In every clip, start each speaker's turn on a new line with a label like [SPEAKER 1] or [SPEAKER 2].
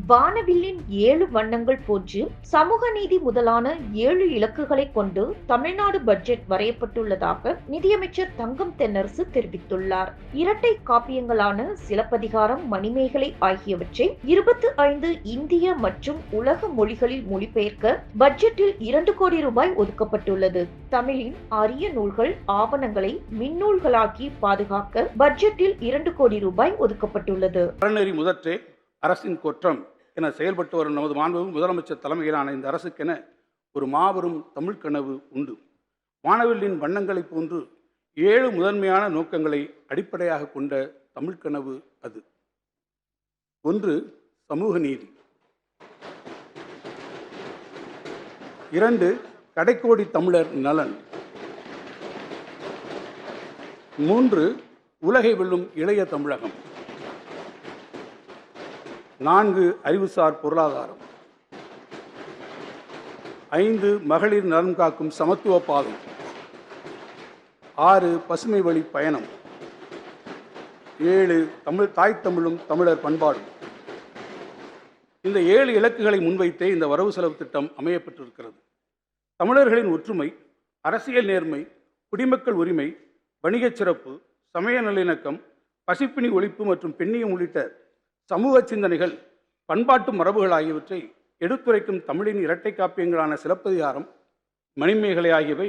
[SPEAKER 1] வானவில்லின் 7 வண்ணங்கள் போன்று சமூக நீதி முதலான 7 இலக்குகளை கொண்டு தமிழ்நாடு பட்ஜெட் வரையப்பட்டுள்ளதாக நிதியமைச்சர் தங்கம் தென்னரசு தெரிவித்துள்ளார். இரட்டை காப்பியங்களான சிலப்பதிகாரம், மணிமேகலை ஆகியவற்றை 25 இந்திய மற்றும் உலக மொழிகளில் மொழிபெயர்க்க பட்ஜெட்டில் 2 கோடி ரூபாய் ஒதுக்கப்பட்டுள்ளது. தமிழின் அரிய நூல்கள், ஆவணங்களை மின்னூல்களாக்கி பாதுகாக்க பட்ஜெட்டில் 2 கோடி ரூபாய் ஒதுக்கப்பட்டுள்ளது.
[SPEAKER 2] அரசின் குற்றம் என செயல்பட்டு வரும் நமது மாண்புமிகு முதலமைச்சர் தலைமையிலான இந்த அரசுக்கென ஒரு மாபெரும் தமிழ் கனவு உண்டு. வானவில்லின் வண்ணங்களைப் போன்று 7 முதன்மையான நோக்கங்களை அடிப்படையாக கொண்ட தமிழ் கனவு அது. 1. சமூக நீதி. 2. கடைக்கோடி தமிழர் நலன். 3. உலகை வெல்லும் இளைய தமிழகம். 4. அறிவுசார் பொருளாதாரம். 5. மகளிர் நலன் காக்கும் சமத்துவ பாதை. 6. பசுமை வழி பயணம். 7. தாய் தமிழும் தமிழர் பண்பாடும். இந்த 7 இலக்குகளை முன்வைத்தே இந்த வரவு செலவு திட்டம் அமையப்பட்டிருக்கிறது. தமிழர்களின் ஒற்றுமை, அரசியல் நேர்மை, குடிமக்கள் உரிமை, வணிகச் சிறப்பு, சமய நல்லிணக்கம், பசிப்பினி ஒழிப்பு மற்றும் பெண்ணியம் உள்ளிட்ட சமூக சிந்தனைகள், பண்பாட்டு மரபுகள் ஆகியவற்றை எடுத்துரைக்கும் தமிழின் இரட்டை காப்பியங்களான சிலப்பதிகாரம், மணிமேகலை ஆகியவை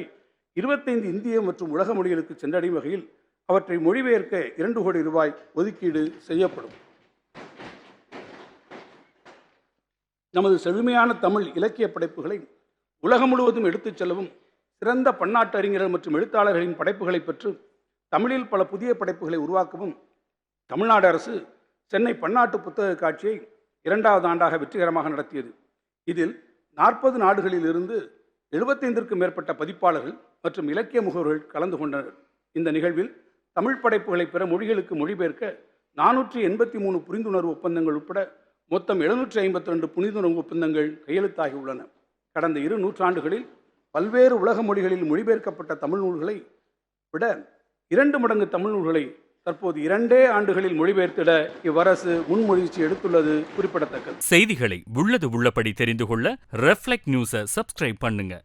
[SPEAKER 2] 25 இந்திய மற்றும் உலக மொழிகளுக்கு சென்றடையும் வகையில் அவற்றை மொழிபெயர்க்க 2 கோடி ரூபாய் ஒதுக்கீடு செய்யப்படும். நமது செழுமையான தமிழ் இலக்கிய படைப்புகளை உலகம் முழுவதும் எடுத்துச் செல்லவும், சிறந்த பன்னாட்டு அறிஞர்கள் மற்றும் எழுத்தாளர்களின் படைப்புகளை பெற்று தமிழில் பல புதிய படைப்புகளை உருவாக்கவும் தமிழ்நாடு அரசு சென்னை பன்னாட்டு புத்தக காட்சியை 2வது ஆண்டாக வெற்றிகரமாக நடத்தியது. இதில் 40 நாடுகளில் இருந்து 75க்கும் மேற்பட்ட பதிப்பாளர்கள் மற்றும் இலக்கிய முகவர்கள் கலந்து கொண்டனர். இந்த நிகழ்வில் தமிழ் படைப்புகளை பிற மொழிகளுக்கு மொழிபெயர்க்க 483 புரிந்துணர்வு ஒப்பந்தங்கள் உட்பட மொத்தம் 752 புரிந்துணர்வு ஒப்பந்தங்கள் கையெழுத்தாகியுள்ளன. கடந்த 2 நூற்றாண்டுகளில் பல்வேறு உலக மொழிகளில் மொழிபெயர்க்கப்பட்ட தமிழ் நூல்களை விட 2 மடங்கு தமிழ் நூல்களை தற்போது 2 ஆண்டுகளில் மொழிபெயர்த்திட இவ்வரசு முன்மொழிச்சி எடுத்துள்ளது குறிப்பிடத்தக்கது.
[SPEAKER 3] செய்திகளை உள்ளது உள்ளபடி தெரிந்து கொள்ள ரெஃப்ளெக்ட் நியூஸை சப்ஸ்கிரைப் பண்ணுங்க.